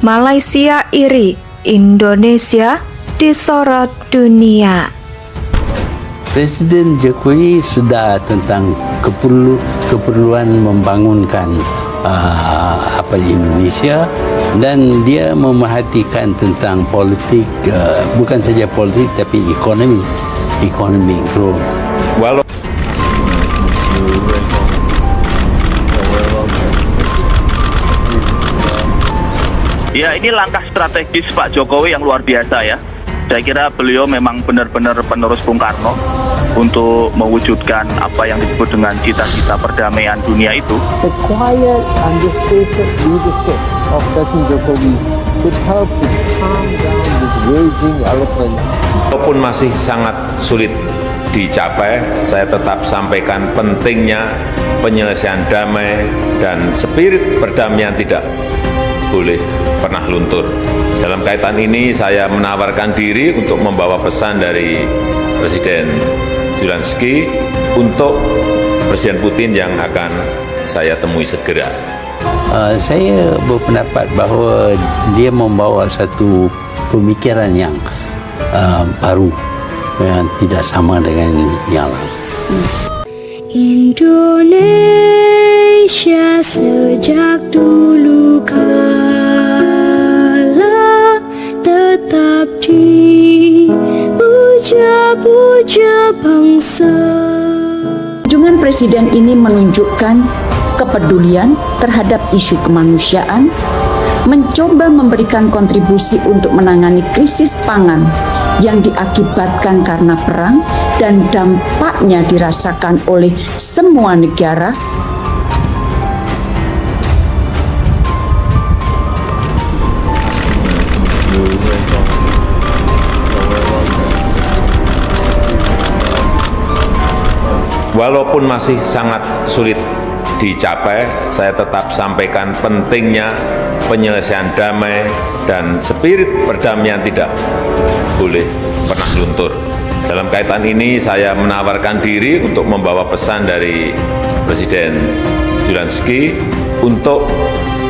Malaysia iri, Indonesia disorot dunia. Presiden Jokowi sedar tentang keperluan membangunkan Indonesia, dan dia memerhatikan tentang politik, bukan saja politik tapi economic growth. Ya, ini langkah strategis Pak Jokowi yang luar biasa ya. Saya kira beliau memang benar-benar penerus Bung Karno untuk mewujudkan apa yang disebut dengan cita-cita perdamaian dunia itu. The quiet, understated leadership of President Jokowi could help to calm down these raging elephants. Walaupun masih sangat sulit dicapai, saya tetap sampaikan pentingnya penyelesaian damai dan spirit perdamaian tidak boleh pernah luntur. Dalam kaitan ini saya menawarkan diri untuk membawa pesan dari Presiden Zelensky untuk Presiden Putin yang akan saya temui segera. Saya berpendapat bahawa dia membawa satu pemikiran yang baru, yang tidak sama dengan yang lain. Indonesia sejak dulu kala tetap dipuja-puja bangsa. Kunjungan Presiden ini menunjukkan kepedulian terhadap isu kemanusiaan, mencoba memberikan kontribusi untuk menangani krisis pangan yang diakibatkan karena perang dan dampaknya dirasakan oleh semua negara. Walaupun masih sangat sulit dicapai, saya tetap sampaikan pentingnya penyelesaian damai dan spirit perdamaian tidak boleh pernah luntur. Dalam kaitan ini saya menawarkan diri untuk membawa pesan dari Presiden Zelensky untuk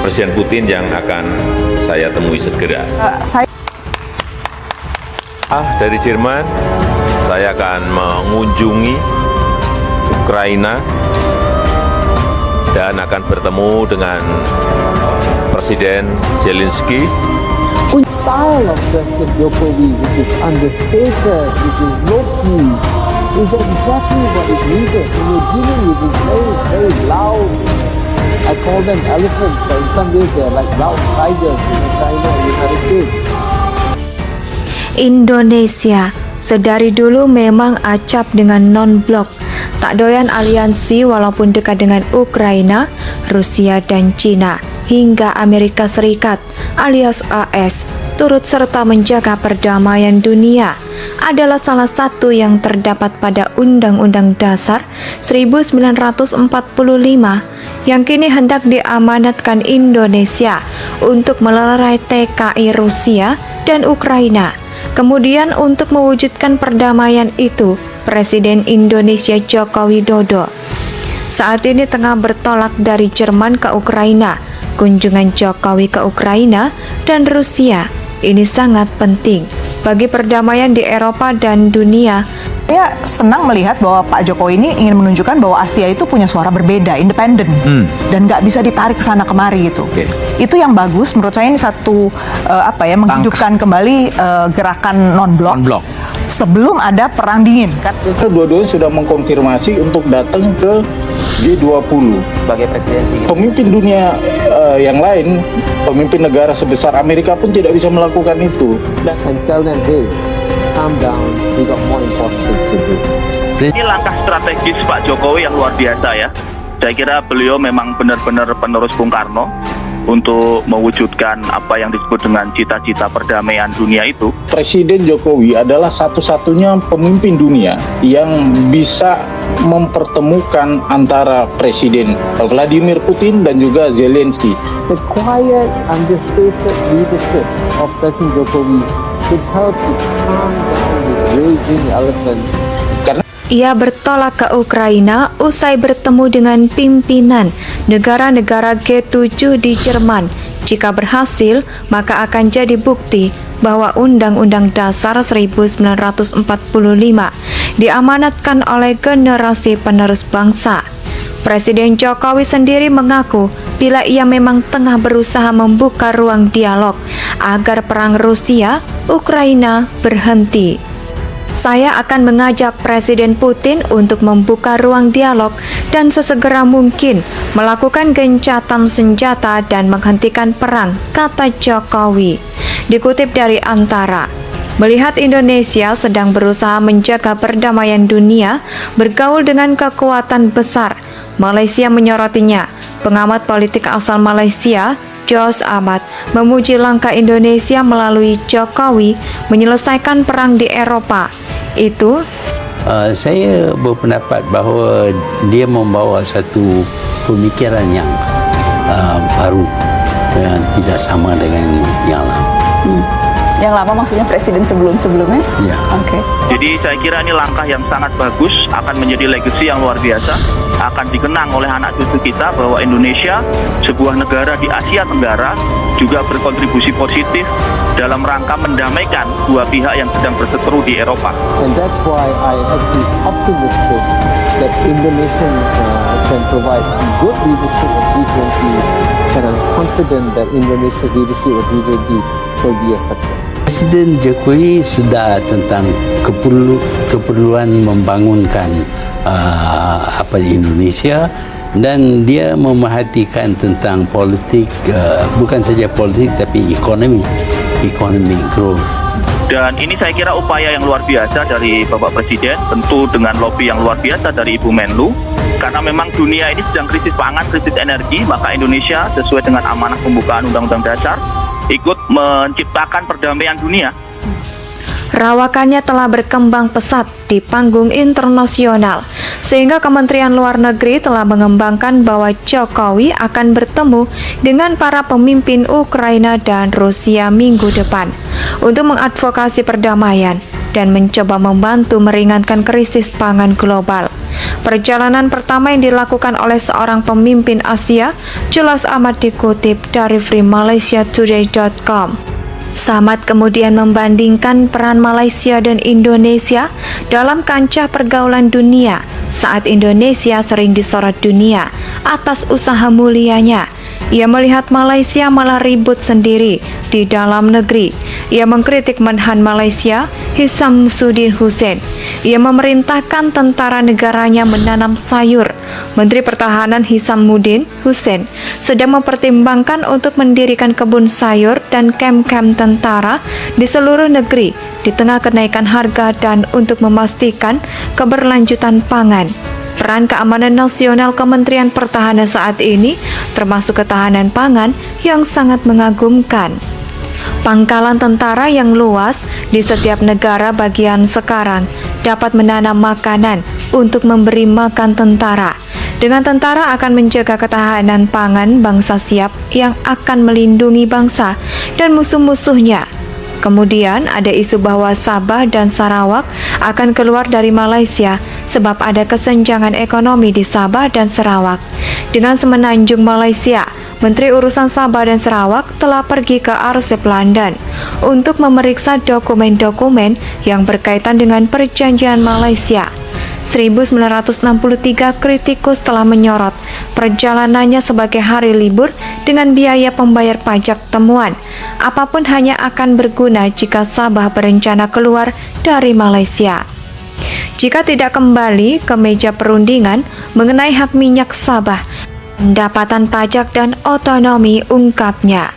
Presiden Putin yang akan saya temui segera. Dari Jerman, saya akan mengunjungi Ukraina dan akan bertemu dengan Presiden Zelensky. The style of President Jokowi, which is understated, which is low-key, is exactly what is needed when you're dealing with these very, very loud, I call them elephants, but in some ways they're like loud tigers in China and the United States. Indonesia sedari dulu memang acap dengan non-blok, tak doyan aliansi walaupun dekat dengan Ukraina, Rusia dan Cina, hingga Amerika Serikat alias AS turut serta menjaga perdamaian dunia adalah salah satu yang terdapat pada Undang-Undang Dasar 1945 yang kini hendak diamanatkan Indonesia untuk melerai TKI Rusia dan Ukraina. Kemudian untuk mewujudkan perdamaian itu, Presiden Indonesia Joko Widodo saat ini tengah bertolak dari Jerman ke Ukraina. Kunjungan Jokowi ke Ukraina dan Rusia ini sangat penting bagi perdamaian di Eropa dan dunia. Saya senang melihat bahwa Pak Jokowi ini ingin menunjukkan bahwa Asia itu punya suara berbeda, independen, dan nggak bisa ditarik ke sana kemari gitu. Itu yang bagus menurut saya. Ini satu menghidupkan kembali gerakan non-blok sebelum ada perang dingin. Dua-duanya sudah mengkonfirmasi untuk datang ke G20 sebagai presidensi. Pemimpin dunia yang lain, pemimpin negara sebesar Amerika pun tidak bisa melakukan itu. And tell them, hey, calm down, we got more important things to do. Ini langkah strategis Pak Jokowi yang luar biasa ya. Saya kira beliau memang benar-benar penerus Bung Karno untuk mewujudkan apa yang disebut dengan cita-cita perdamaian dunia itu. Presiden Jokowi adalah satu-satunya pemimpin dunia yang bisa mempertemukan antara Presiden Vladimir Putin dan juga Zelensky. The quiet, understated leadership of President Jokowi could help to calm down these raging elephants. Ia bertolak ke Ukraina usai bertemu dengan pimpinan negara-negara G7 di Jerman Jika berhasil, maka akan jadi bukti bahwa Undang-Undang Dasar 1945 diamanatkan oleh generasi penerus bangsa. Presiden Jokowi sendiri mengaku bila ia memang tengah berusaha membuka ruang dialog agar perang Rusia-Ukraina berhenti. Saya akan mengajak Presiden Putin untuk membuka ruang dialog dan sesegera mungkin melakukan gencatan senjata dan menghentikan perang, kata Jokowi. Dikutip dari Antara, melihat Indonesia sedang berusaha menjaga perdamaian dunia bergaul dengan kekuatan besar, Malaysia menyorotinya. Pengamat politik asal Malaysia, Jos Ahmad, memuji langkah Indonesia melalui Jokowi menyelesaikan perang di Eropa. Itu saya berpendapat bahawa dia membawa satu pemikiran yang baru, yang tidak sama dengan yang lama. Yang lama maksudnya presiden sebelumnya? Ya. Oke. Jadi saya kira ini langkah yang sangat bagus, akan menjadi legacy yang luar biasa, akan dikenang oleh anak cucu kita bahwa Indonesia, sebuah negara di Asia Tenggara, juga berkontribusi positif dalam rangka mendamaikan dua pihak yang sedang berseteru di Eropa. And that's why I actually optimistic that Indonesia can provide good leadership of G20, and I'm confident that Indonesia leadership of G20 will be a success. Presiden Jokowi sedar tentang keperluan membangunkan Indonesia, dan dia memerhatikan tentang politik, bukan saja politik tapi ekonomi growth. Dan ini saya kira upaya yang luar biasa dari Bapak Presiden, tentu dengan lobby yang luar biasa dari Ibu Menlu, karena memang dunia ini sedang krisis pangan, krisis energi, maka Indonesia sesuai dengan amanah pembukaan Undang-Undang Dasar ikut menciptakan perdamaian dunia. rawakannya telah berkembang pesat di panggung internasional, sehingga Kementerian Luar Negeri telah mengembangkan bahwa Jokowi akan bertemu dengan para pemimpin Ukraina dan Rusia minggu depan untuk mengadvokasi perdamaian dan mencoba membantu meringankan krisis pangan global. Perjalanan pertama yang dilakukan oleh seorang pemimpin Asia jelas amat dikutip dari freemalaysiatoday.com. Samad kemudian membandingkan peran Malaysia dan Indonesia dalam kancah pergaulan dunia saat Indonesia sering disorot dunia atas usaha mulianya. Ia melihat Malaysia malah ribut sendiri di dalam negeri. Ia mengkritik Menhan Malaysia, Hishammuddin Hussein. Ia memerintahkan tentara negaranya menanam sayur. Menteri Pertahanan Hishammuddin Hussein sedang mempertimbangkan untuk mendirikan kebun sayur dan kem-kem tentara di seluruh negeri di tengah kenaikan harga dan untuk memastikan keberlanjutan pangan. Peran keamanan nasional Kementerian Pertahanan saat ini termasuk ketahanan pangan yang sangat mengagumkan. Pangkalan tentara yang luas di setiap negara bagian sekarang dapat menanam makanan untuk memberi makan tentara. Dengan tentara akan menjaga ketahanan pangan bangsa siap yang akan melindungi bangsa dan musuh-musuhnya. Kemudian ada isu bahwa Sabah dan Sarawak akan keluar dari Malaysia sebab ada kesenjangan ekonomi di Sabah dan Sarawak. Dengan semenanjung Malaysia, Menteri Urusan Sabah dan Sarawak telah pergi ke arsip London untuk memeriksa dokumen-dokumen yang berkaitan dengan perjanjian Malaysia. 1963 kritikus telah menyorot perjalanannya sebagai hari libur dengan biaya pembayar pajak temuan. Apapun hanya akan berguna jika Sabah berencana keluar dari Malaysia. Jika tidak kembali ke meja perundingan mengenai hak minyak Sabah, pendapatan pajak dan otonomi, ungkapnya.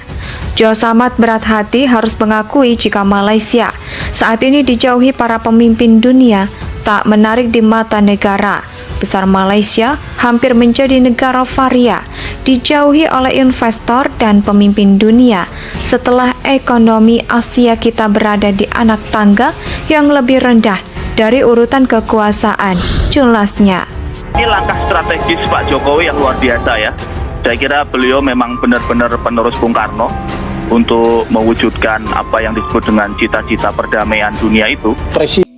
Jos Ahmad berat hati harus mengakui jika Malaysia saat ini dijauhi para pemimpin dunia tak menarik di mata negara besar. Malaysia hampir menjadi negara varia, dijauhi oleh investor dan pemimpin dunia setelah ekonomi Asia kita berada di anak tangga yang lebih rendah dari urutan kekuasaan, jelasnya. Ini langkah strategis Pak Jokowi yang luar biasa ya. Saya kira beliau memang benar-benar penerus Bung Karno untuk mewujudkan apa yang disebut dengan cita-cita perdamaian dunia itu. Presiden